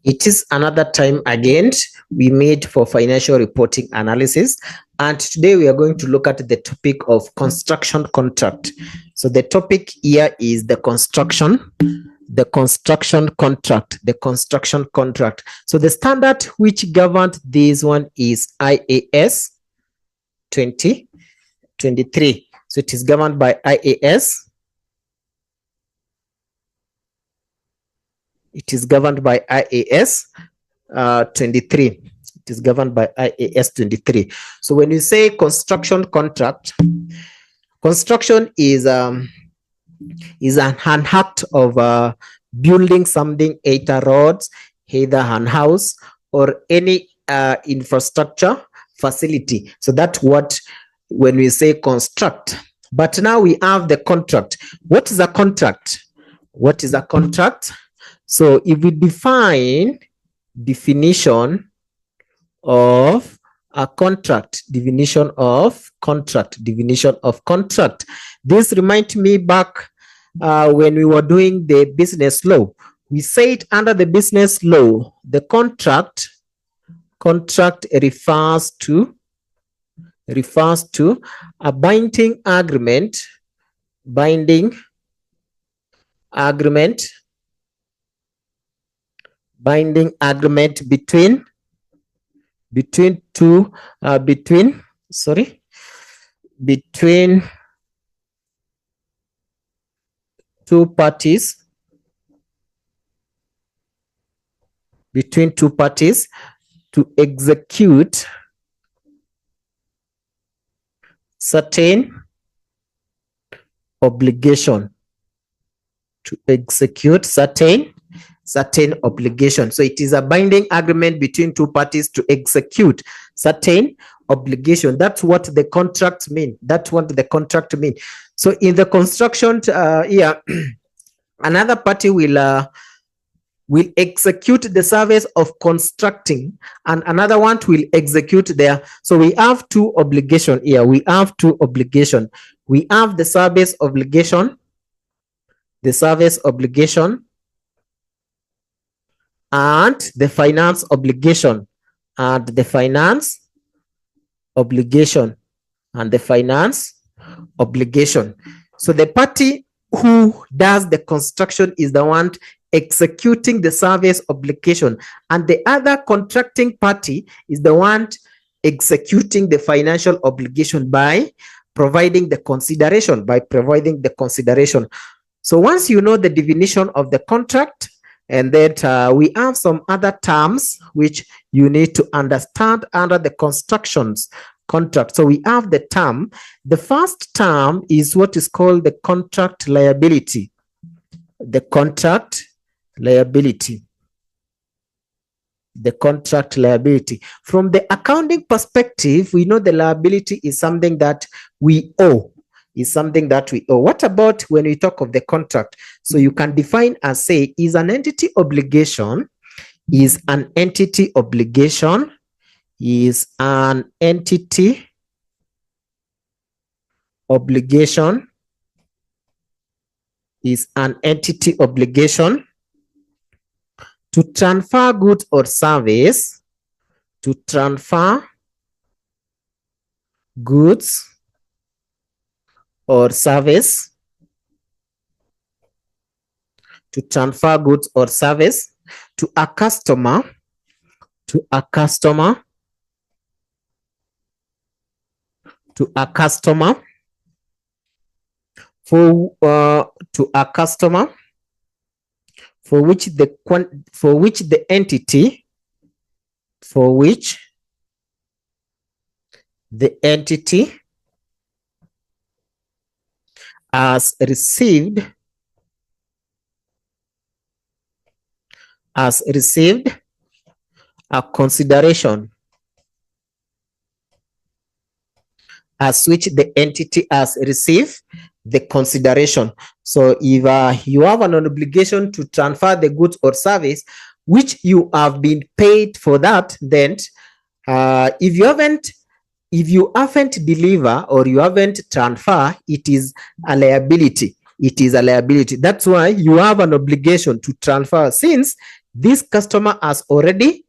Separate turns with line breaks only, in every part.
It is another time again we made for financial reporting analysis, and today we are going to look at the topic of construction contract. So the topic here is the construction contract. So the standard which governed this one is IAS 2023. So it is governed by IAS. It is governed by IAS 23. It is governed by IAS 23. So when you say construction contract, construction is an act of building something, either roads, either an house, or any infrastructure facility. So that's what when we say construct. But now we have the contract. What is a contract? What is a contract? So if we definition of a contract, definition of contract. This reminds me back when we were doing the business law. We said under the business law, the contract refers to a binding agreement between two parties to execute certain obligation. So it is a binding agreement between two parties to execute certain obligation. That's what the contract mean. So in the construction another party will execute the service of constructing, and another one will execute there. So we have two obligations here. We have the service obligation, and the finance obligation, So the party who does the construction is the one executing the service obligation, and the other contracting party is the one executing the financial obligation by providing the consideration. So once you know the definition of the contract, and then we have some other terms which you need to understand under the constructions contract. So we have the term. The first term is what is called the contract liability. From the accounting perspective, we know the liability is something that we owe. What about when we talk of the contract? So you can define as say is an entity obligation to transfer goods or service, to a customer, for which the entity has received a consideration, the consideration. So if you have an obligation to transfer the goods or service which you have been paid for that, then if you haven't deliver or you haven't transfer, it is a liability. That's why you have an obligation to transfer, since this customer has already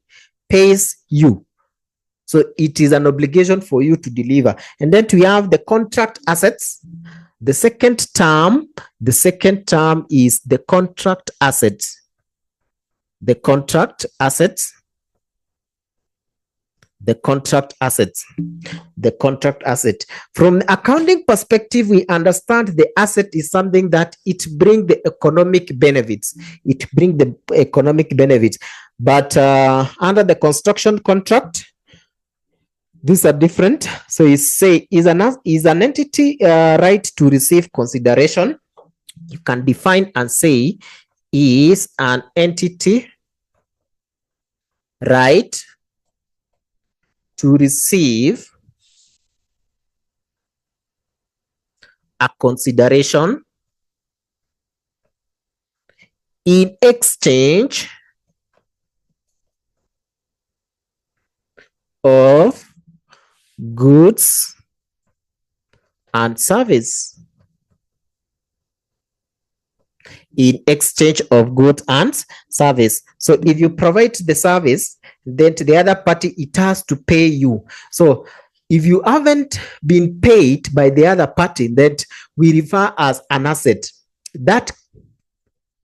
pays you. So it is an obligation for you to deliver. And then we have the contract assets. The second term is the contract assets. The contract assets. The contract assets. The contract asset. From the accounting perspective, we understand the asset is something that it brings the economic benefits. It brings the economic benefits. But under the construction contract, these are different. So you say is an entity right to receive consideration. You can define and say is an entity right to receive a consideration in exchange of goods and service. In exchange of goods and service. So if you provide the service, then to the other party, it has to pay you. So if you haven't been paid by the other party, that we refer as an asset. That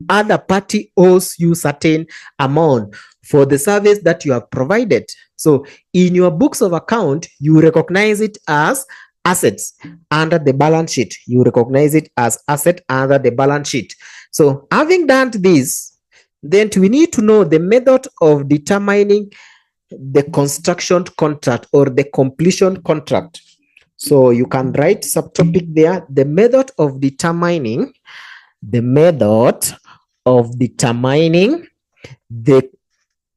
other party owes you certain amount for the service that you have provided. So in your books of account, you recognize it as assets under the balance sheet. You recognize it as asset under the balance sheet. So having done this, then we need to know the method of determining the construction contract or the completion contract. So you can write subtopic there, the method of determining the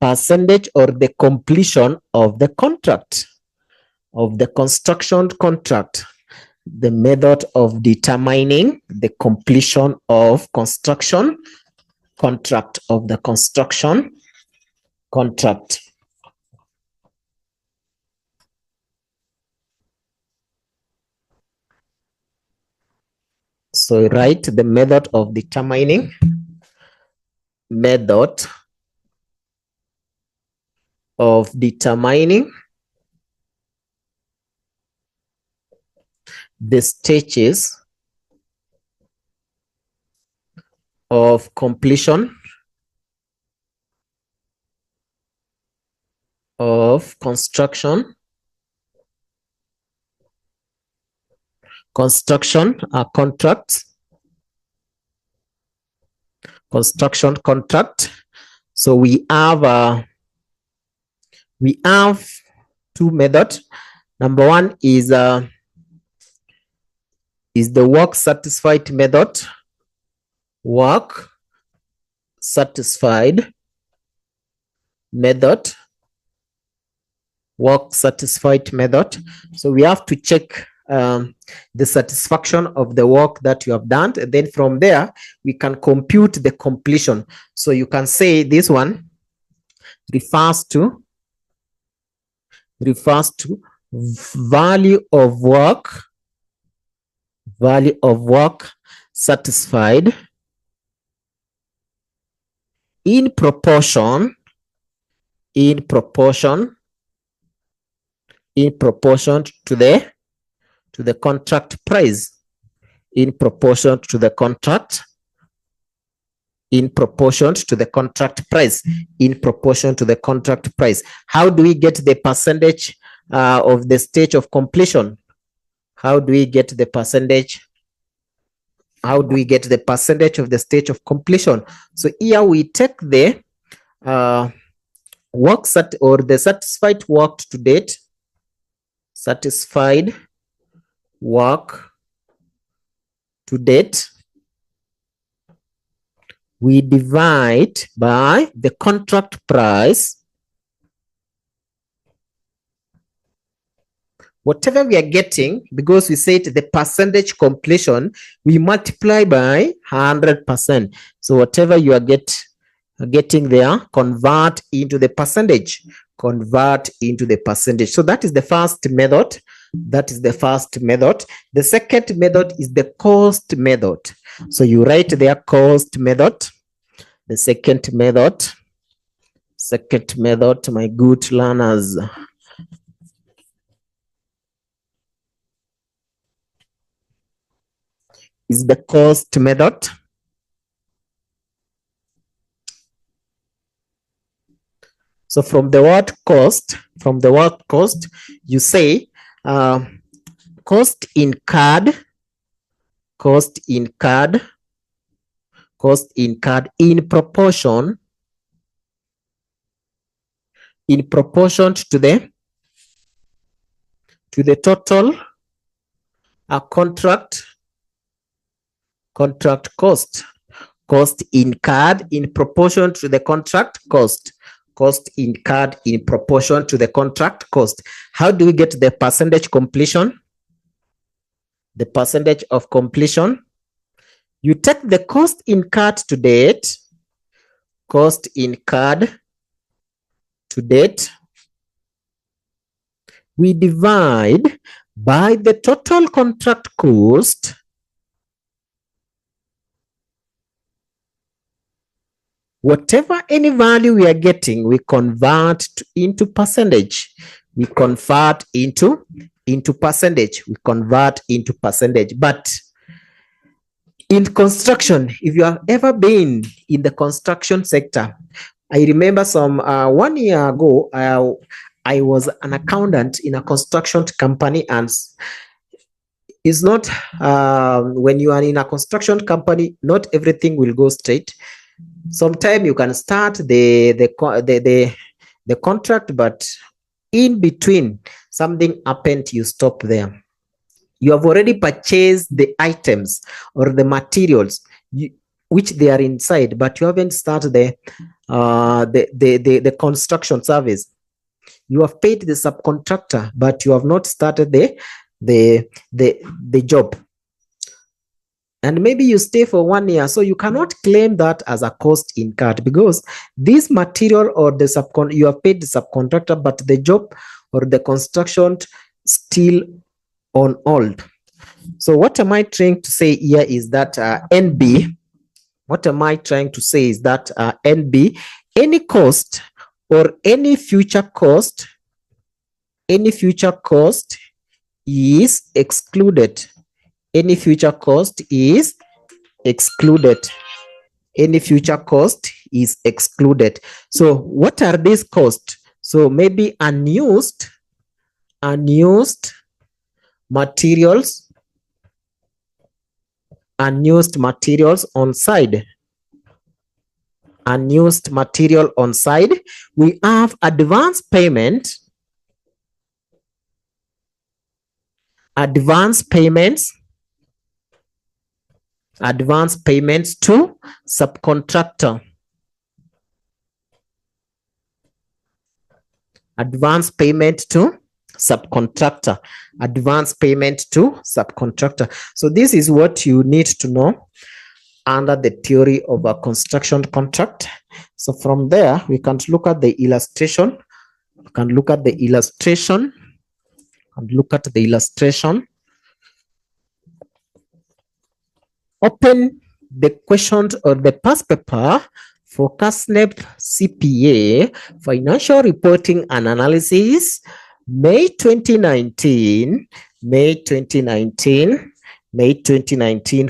percentage or the completion of the contract, of the construction contract. The method of determining the completion of construction contract, of the construction contract. So write the method of determining, method of determining the stages of completion of construction contracts, construction contract. So we have two methods. Number one is the work satisfied method. Work satisfied method. Work satisfied method. So we have to check the satisfaction of the work that you have done. And then from there, we can compute the completion. So you can say this one refers to value of work satisfied in proportion to the contract price, in proportion to the contract price. How do we get the percentage of the stage of completion? How do we get the percentage of the stage of completion? So here we take the work set or the satisfied work to date, satisfied work to date. We divide by the contract price. Whatever we are getting, because we said the percentage completion, we multiply by 100%. So whatever you are getting there, convert into the percentage. So that is the first method. The second method is the cost method. So you write there cost method. The second method Second method, my good learners, is the cost method. So from the word cost, you say cost incurred in proportion to the total contract cost. Cost incurred in proportion to the contract cost. Cost incurred in proportion to the contract cost. How do we get the percentage completion? The percentage of completion. You take the cost incurred to date, we divide by the total contract cost whatever any value we are getting, we convert into percentage. We convert into percentage. But in construction, if you have ever been in the construction sector, I remember some 1 year ago, I was an accountant in a construction company, and it's not when you are in a construction company, not everything will go straight. Sometimes you can start the contract, but in between something happened, you stop there. You have already purchased the items or the materials which they are inside, but you haven't started the construction service. You have paid the subcontractor, but you have not started the job. And maybe you stay for 1 year, so you cannot claim that as a cost incurred, because this material or the you have paid the subcontractor, but the job or the construction still on hold. So what am I trying to say here is that NB, NB, any cost or any future cost is excluded. Any future cost is excluded. So what are these costs? So maybe unused materials on side. Unused material on side. We have advance payments to subcontractor. Advance payment to subcontractor. So this is what you need to know under the theory of a construction contract. So from there, we can look at the illustration. Open the questions or the past paper for CASNEP CPA Financial Reporting and Analysis, May 2019,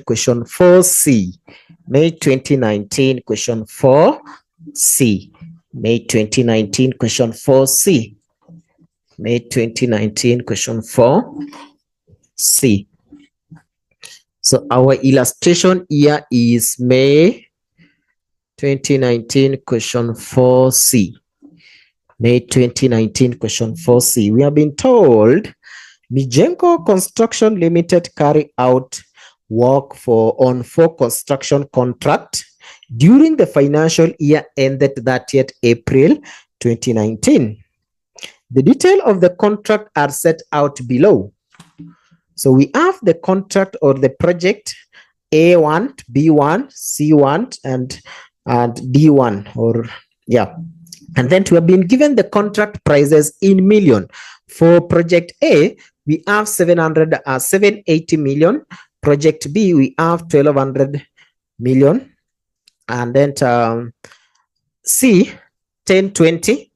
question 4C. May 2019, question 4C. May 2019, question 4C. May 2019, question 4C. So our illustration here is May 2019, question 4C. May 2019, question 4C. We have been told Mijengo Construction Limited carry out work on 4 construction contract during the financial year ended 30th April 2019. The detail of the contract are set out below. So we have the contract or the project A1, B1, C1, and D1, or yeah. And then we have been given the contract prices in million. For project A, we have 780 million. Project B, we have 1200 million. And then C, 1020,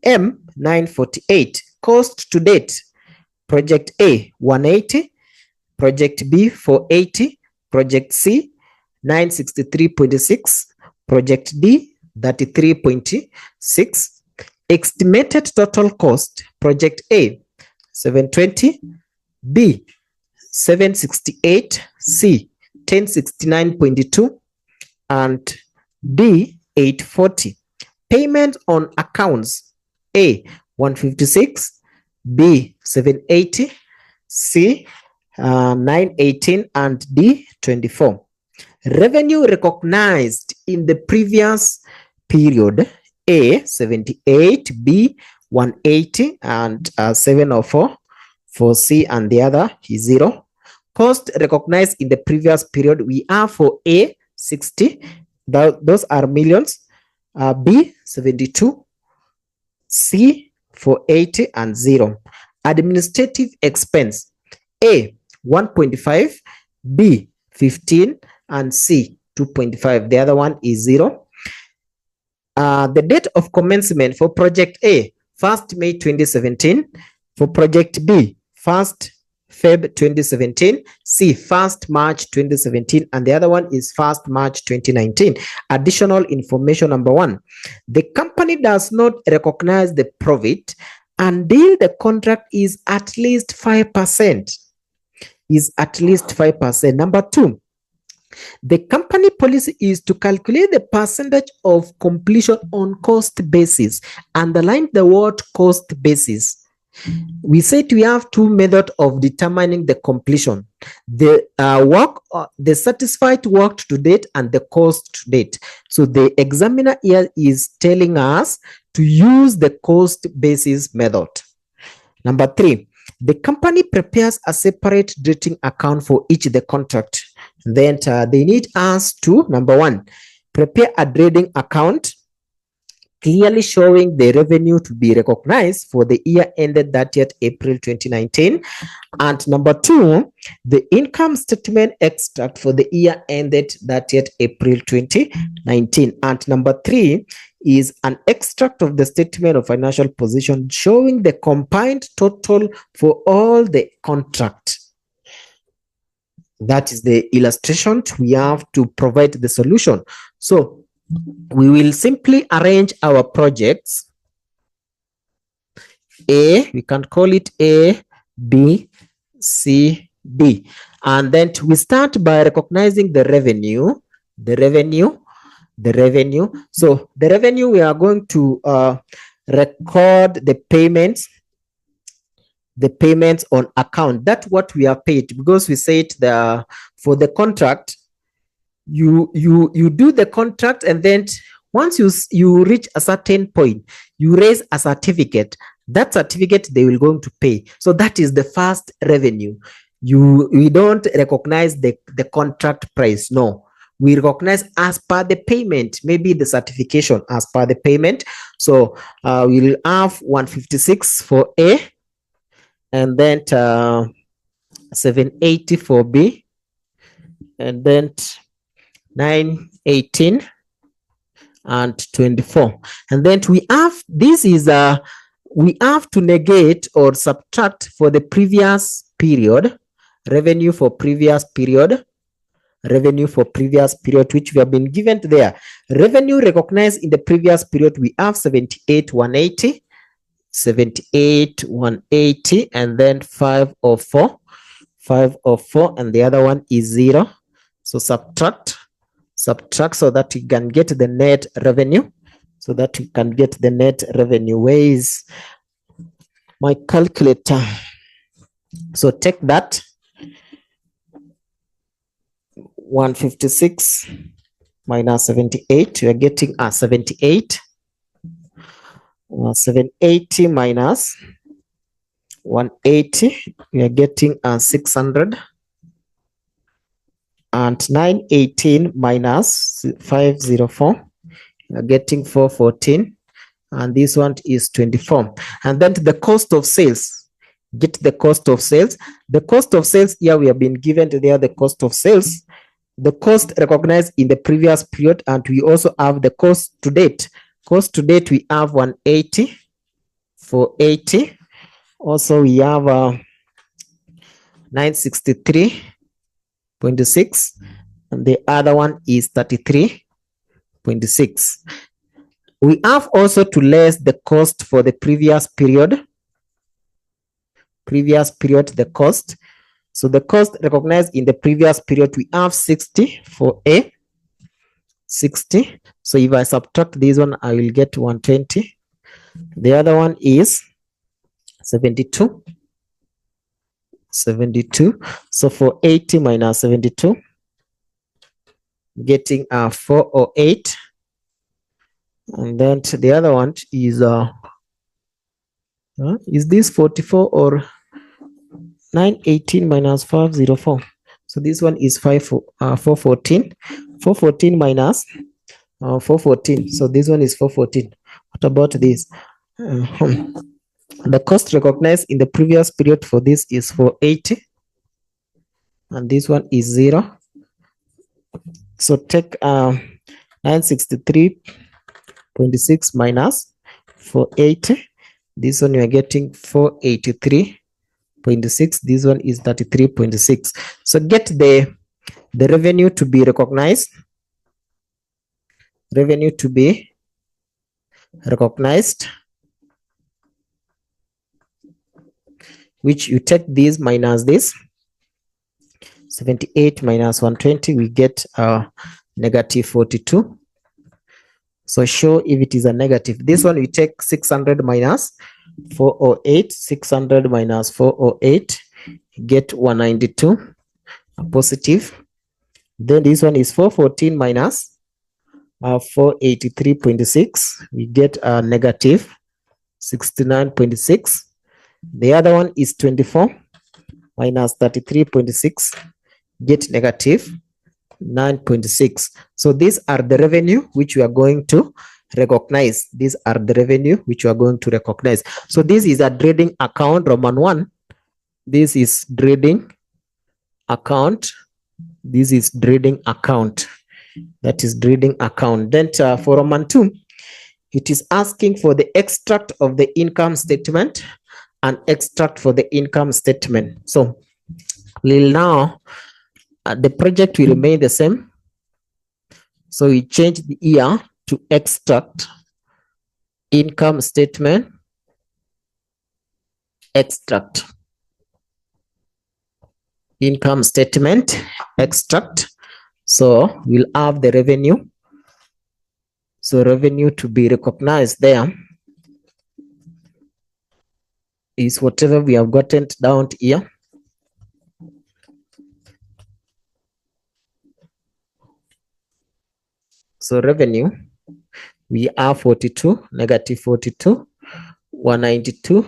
M 948. Cost to date, project A 180, project B 480, project C 963.6, project D 33.6. Estimated total cost, project A 720, B 768, C 1069.2, and D 840. Payment on accounts, A 156, B 780, C 918, and D 24. Revenue recognized in the previous period, A 78, B 180, and 704 for C, and the other is 0. Cost recognized in the previous period, we have for A 60, those are millions, B 72, C 480, and 0. Administrative expense, A 1.5, B 15, and C 2.5. The other one is 0. The date of commencement for project A, 1st May 2017. For project B, 1st Feb 2017, C 1st March 2017, and the other one is 1st March 2019. Additional information number 1. The company does not recognize the profit until the contract is at least 5%. Is at least 5%. Number 2. The company policy is to calculate the percentage of completion on cost basis. Underline the word cost basis. We said we have two methods of determining the completion: the the satisfied work to date and the cost to date. So the examiner here is telling us to use the cost basis method. Number 3, the company prepares a separate dating account for each of the contract. Then they need us to, number 1, prepare a trading account clearly showing the revenue to be recognized for the year ended 30th April 2019. And number 2, the income statement extract for the year ended 30th April 2019. And number 3 is an extract of the statement of financial position showing the combined total for all the contract. That is the illustration. We have to provide the solution. So we will simply arrange our projects. A, we can call it A, B, C, D. And then we start by recognizing the revenue. So the revenue, we are going to record the payments on account. That's what we are paid, because we said for the contract, you do the contract, and then once you reach a certain point, you raise a certificate. That certificate they will going to pay. So that is the first revenue. We don't recognize the contract price. No, we recognize as per the payment, maybe the certification as per the payment. So we'll have 156 for A, and then 780 for B, and then 918 and 24. And then we have, this is we have to negate or subtract for the previous period, revenue for previous period, which we have been given there. Revenue recognized in the previous period, we have 78,180, 78,180, and then 504, and the other one is 0. So subtract so that you can get the net revenue. Where is my calculator? So take that 156 minus 78, you are getting 78. 780 minus 180, we are getting 600. And 918 minus 504, we are getting 414. And this one is 24. And then the cost of sales. Get the cost of sales. The cost of sales here, we have been given there the cost of sales, the cost recognized in the previous period, and we also have the cost to date. Cost to date, we have 180 for 80. Also, we have 963.6, and the other one is 33.6. We have also to less the cost for the previous period. The cost. So the cost recognized in the previous period, we have 60 for A. 60. So if I subtract this one, I will get 120. The other one is 72. 72. So for 80 minus 72, getting 408. And then the other one is this 44 or 918 minus 504? So this one is 414. 414 minus 414. So this one is 414. What about this? The cost recognized in the previous period for this is 480. And this one is 0. So take 963.6 minus 480. This one you are getting 483.6. This one is 33.6. So get the revenue to be recognized. Revenue to be recognized, which you take this minus this. 78 minus 120, we get negative 42. So show if it is a negative. This one we take 600 minus 408. 600 minus 408, get 192, a positive. Then this one is 414 minus 483.6. We get a negative 69.6. The other one is 24 minus 33.6. Get negative 9.6. So these are the revenue which we are going to recognize. These are the revenue which we are going to recognize. So this is a trading account, Roman 1. This is trading account. This is trading account. That is trading account. Then for Roman 2, it is asking for the extract of the income statement and extract for the income statement. So we'll now the project will remain the same. So we change the year to extract income statement, extract income statement, extract. So we'll have the revenue. So revenue to be recognized there is whatever we have gotten down here. So revenue, we have 42, negative 42, 192,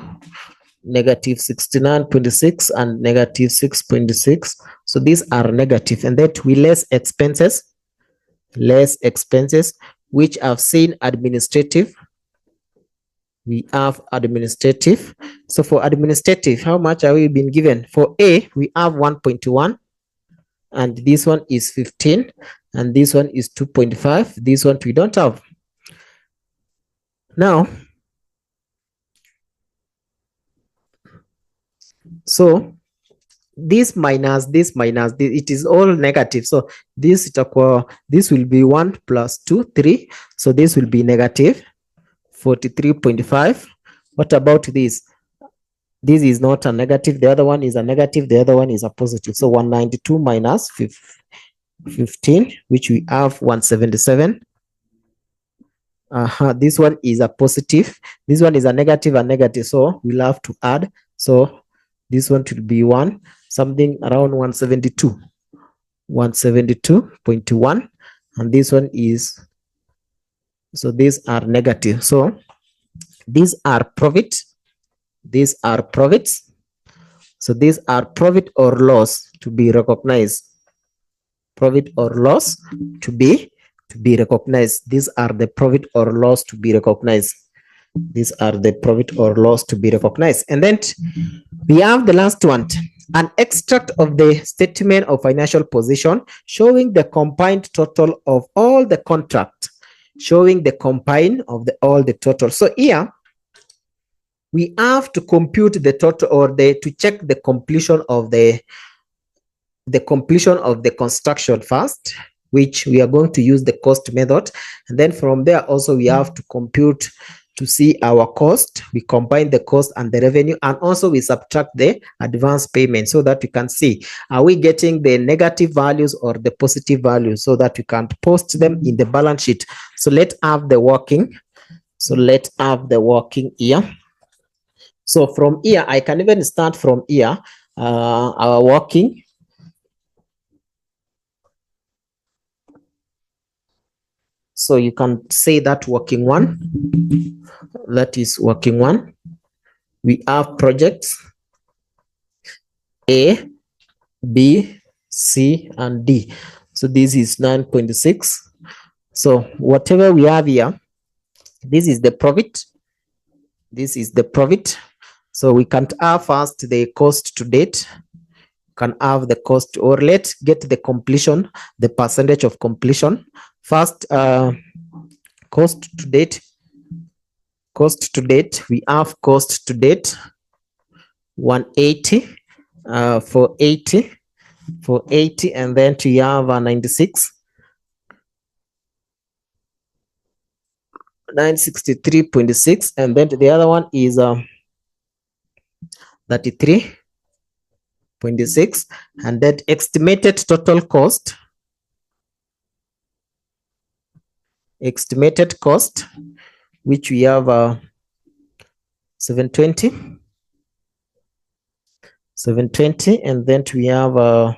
negative 69.6, and negative 6.6. So these are negative, and that we less expenses, which I've seen administrative. We have administrative. So for administrative, how much are we been given? For A, we have 1.1, and this one is 15, and this one is 2.5. This one we don't have. Now, so this minus this minus this, it is all negative. So this will be 1 plus 2, 3. So this will be negative 43.5. What about this? This is not a negative. The other one is a negative. The other one is a positive. So 192 minus 15, which we have 177. This one is a positive. This one is a negative and negative. So we'll have to add. So this one will be something around 172. 172.1. And this one is, so these are negative. So these are profit. These are profits. So these are profit or loss to be recognized. Profit or loss to be recognized. These are the profit or loss to be recognized. These are the profit or loss to be recognized. And then we have the last one, an extract of the statement of financial position showing the combined total of all the contracts showing the combine of all the total. So here we have to compute the total, or to check the completion of the construction first, which we are going to use the cost method. And then from there also we have to compute to see our cost. We combine the cost and the revenue, and also we subtract the advance payment so that we can see, are we getting the negative values or the positive values, so that we can post them in the balance sheet. So let's have the working. Here. So from here, I can even start from here, our working. So you can say that working one, that is working one. We have projects A, B, C, and D. So this is 9.6. So whatever we have here, this is the profit. This is the profit. So we can have first the cost to date. Can have the cost, or let's get the completion, the percentage of completion. First, cost to date. Cost to date, we have cost to date 180, 480, and then we have 96, 963.6, and then the other one is 33.6, and that estimated total cost. Estimated cost, which we have 720, and then we have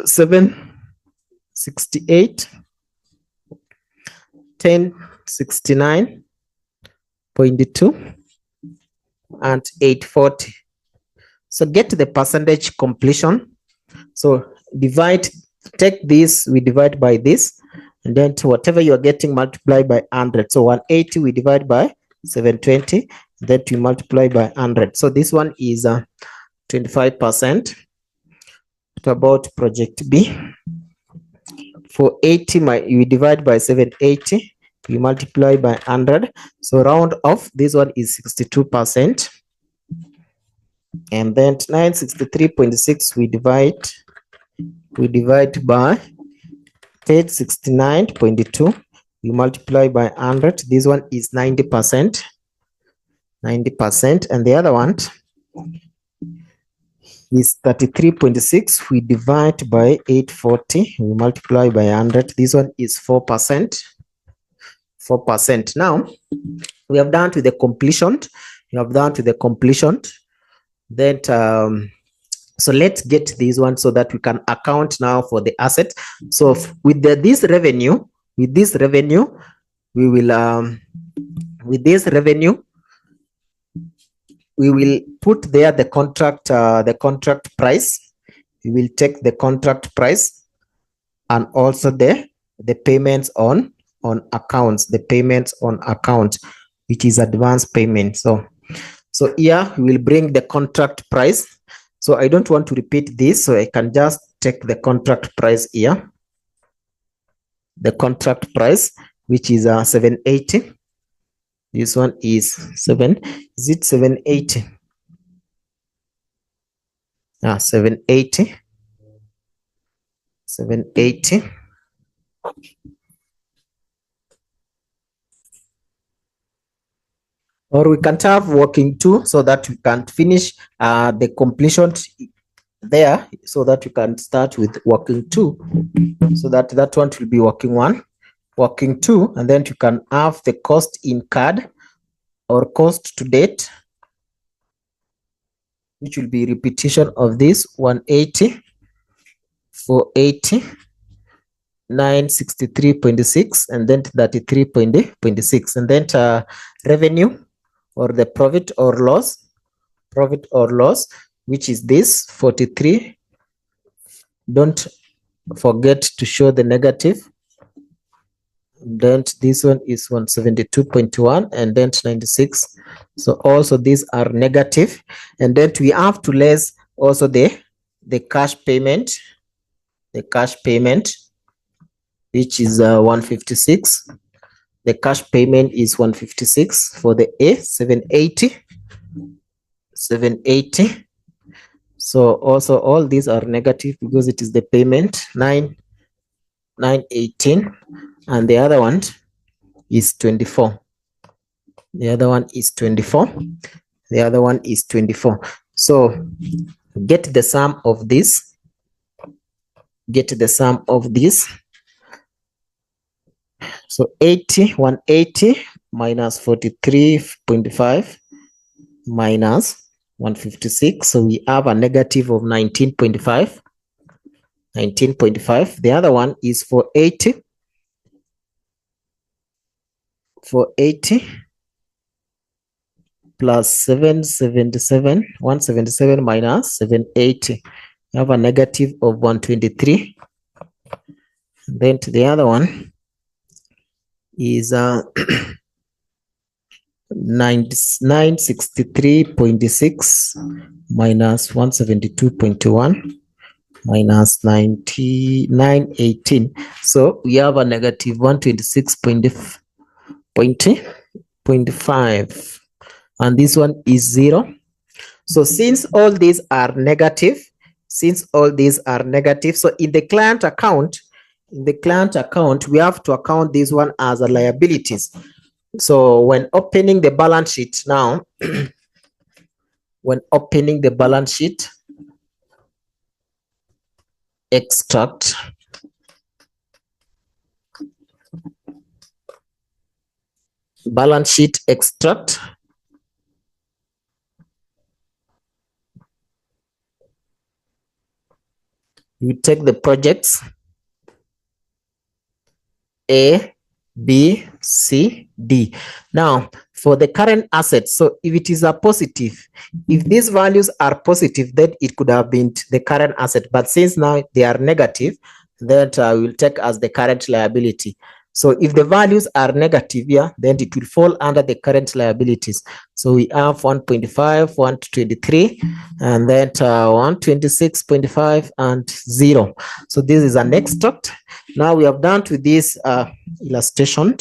768, 1069.2, and 840. So get the percentage completion. So take this, we divide by this, and then to whatever you're getting, multiply by 100. So 180 we divide by 720, then we multiply by 100. So this one is 25%. About project B, 480 we divide by 780, we multiply by 100. So round off, this one is 62%. And then 963.6 we divide by 869.2, we multiply by 100. This one is 90%. And the other one is 33.6, we divide by 840, we multiply by 100. This one is 4%. Now we have done to the completion. Then so let's get this one so that we can account now for the asset. So with this revenue, we will we will put there the contract price. We will take the contract price, and also the payments on accounts, which is advance payment. So here we will bring the contract price. So I don't want to repeat this, so I can just take the contract price here. The contract price, which is 780. This one is 780? 780. Or we can have working 2 so that we can finish the completion there, so that you can start with working 2. So that one will be working 1, working 2, and then you can have the cost incurred or cost to date, which will be repetition of this 180, 480, 963.6, and then 33.6, and then revenue, or the profit or loss, which is this 43. Don't forget to show the negative. Then this one is 172.1, and then 96. So also these are negative, and then we have to less also the cash payment, which is 156. The cash payment is 156 for the A, 780. So also all these are negative because it is the payment 918, and the other one is 24. The other one is 24. So get the sum of this. So 180 minus 43.5 minus 156. So we have a negative of 19.5. The other one is 480. 480 plus 777. 177 minus 780. You have a negative of 123. Then to the other one is 963.6 minus 172.1 minus 9918. So we have a negative 126.5, and this one is 0. So since all these are negative, so in the client account, we have to account this one as a liabilities. So when opening the balance sheet now, extract balance sheet extract, you take the projects A, B, C, D. Now for the current assets, so if it is a positive, if these values are positive, then it could have been the current asset, but since now they are negative, that we will take as the current liability. So if the values are negative here, then it will fall under the current liabilities. So we have 1.5, 123, and then 126.5 and 0. So this is an extract. Now we have done to this illustration.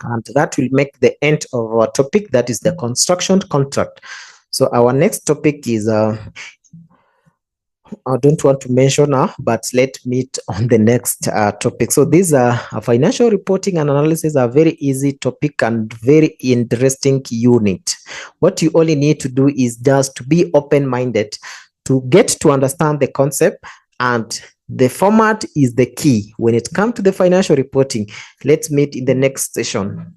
And that will make the end of our topic, that is the construction contract. So our next topic is I don't want to mention now, but let's meet on the next topic. So these are financial reporting and analysis, are very easy topic and very interesting unit. What you only need to do is just to be open-minded, to get to understand the concept, and the format is the key when it comes to the financial reporting. Let's meet in the next session.